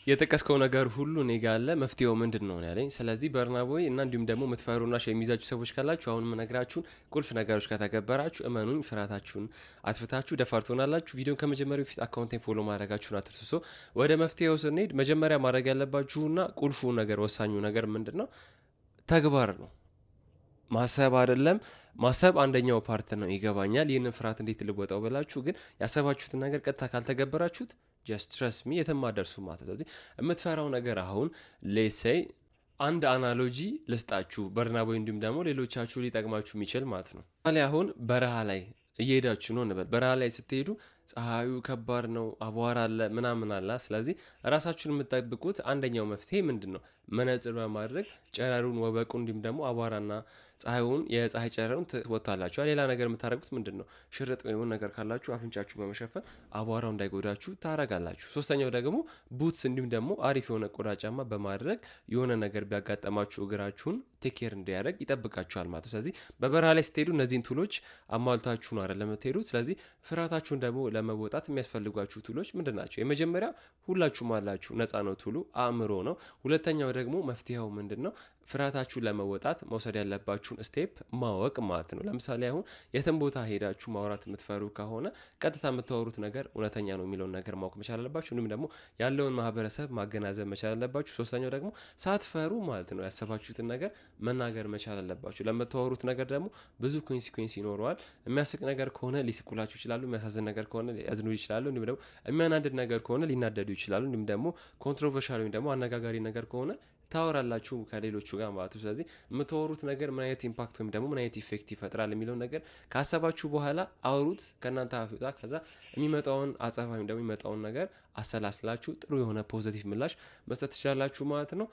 የጠቀስከው ነገር ሁሉ እኔ ጋር አለ። መፍትሄው ምንድን ነው ያለኝ። ስለዚህ በርናቦይ እና እንዲሁም ደግሞ የምትፈሩና የሚይዛችሁ ሰዎች ካላችሁ አሁን የምነግራችሁን ቁልፍ ነገሮች ከተገበራችሁ እመኑኝ ፍርሃታችሁን አጥፍታችሁ ደፋር ትሆናላችሁ። ቪዲዮን ከመጀመሪያው በፊት አካውንቴን ፎሎ ማድረጋችሁን አትርሱ። ወደ መፍትሄው ስንሄድ መጀመሪያ ማድረግ ያለባችሁና ቁልፉ ነገር ወሳኙ ነገር ምንድን ነው? ተግባር ነው። ማሰብ አይደለም። ማሰብ አንደኛው ፓርት ነው፣ ይገባኛል። ይህንን ፍርሃት እንዴት ልወጣው ብላችሁ ግን ያሰባችሁትን ነገር ቀጥታ ካልተገበራችሁት ጀስት ትረስት ሚ የትም አደርሱ ማለት። ስለዚህ የምትፈራው ነገር አሁን ሌሴይ አንድ አናሎጂ ልስጣችሁ በርናቦይ እንዲሁም ደግሞ ሌሎቻችሁ ሊጠቅማችሁ የሚችል ማለት ነው። አሁን በረሃ ላይ እየሄዳችሁ ነው እንበል። በረሃ ላይ ስትሄዱ ፀሐዩ ከባድ ነው፣ አቧራ አለ፣ ምናምን አለ። ስለዚህ ራሳችሁን የምትጠብቁት አንደኛው መፍትሄ ምንድን ነው? መነጽር በማድረግ ጨረሩን፣ ወበቁ እንዲሁም ደግሞ አቧራና ፀሐዩን የፀሐይ ጨረሩን ትወጣላችሁ። ሌላ ነገር የምታደርጉት ምንድን ነው? ሽርጥ ወይም ነገር ካላችሁ አፍንጫችሁ በመሸፈን አቧራው እንዳይጎዳችሁ ታረጋላችሁ። ሶስተኛው ደግሞ ቡትስ እንዲሁም ደግሞ አሪፍ የሆነ ቆዳ ጫማ በማድረግ የሆነ ነገር ቢያጋጠማችሁ እግራችሁን ቴኬር እንዲያደርግ ይጠብቃችኋል ማለት ነው። ስለዚህ በበረሃ ላይ ስትሄዱ እነዚህን ቱሎች አሟልታችሁ ነው አይደል የምትሄዱት። ስለዚህ ፍርሃታችሁን ደግሞ ለመወጣት የሚያስፈልጓችሁ ቱሎች ምንድን ናቸው? የመጀመሪያ ሁላችሁም አላችሁ፣ ነፃ ነው ቱሉ አእምሮ ነው። ሁለተኛው ደግሞ መፍትሄው ምንድን ነው? ፍርሃታችሁን ለመወጣት መውሰድ ያለባችሁን ስቴፕ ማወቅ ማለት ነው። ለምሳሌ አሁን የትም ቦታ ሄዳችሁ ማውራት የምትፈሩ ከሆነ ቀጥታ የምታወሩት ነገር እውነተኛ ነው የሚለውን ነገር ማወቅ መቻል አለባችሁ። እንዲሁም ደግሞ ያለውን ማህበረሰብ ማገናዘብ መቻል አለባችሁ። ሶስተኛው ደግሞ ሳትፈሩ ማለት ነው ያሰባችሁትን ነገር መናገር መቻል አለባችሁ። ለምታወሩት ነገር ደግሞ ብዙ ኮንሲኩዌንስ ይኖረዋል። የሚያስቅ ነገር ከሆነ ሊስቁላችሁ ይችላሉ። የሚያሳዝን ነገር ከሆነ ሊያዝኑ ይችላሉ። እንዲሁም ደግሞ የሚያናድድ ነገር ከሆነ ሊናደዱ ይችላሉ። እንዲሁም ደግሞ ኮንትሮቨርሻል ወይም ደግሞ አነጋጋሪ ነገር ከሆነ ታወራላችሁ ከሌሎቹ ጋር ማለት ነው። ስለዚህ የምታወሩት ነገር ምን አይነት ኢምፓክት ወይም ደግሞ ምን አይነት ኢፌክት ይፈጥራል የሚለውን ነገር ካሰባችሁ በኋላ አውሩት፣ ከእናንተ አፍ ይውጣ። ከዛ የሚመጣውን አጸፋ ወይም ደግሞ የሚመጣውን ነገር አሰላስላችሁ ጥሩ የሆነ ፖዘቲቭ ምላሽ መስጠት ትችላላችሁ ማለት ነው።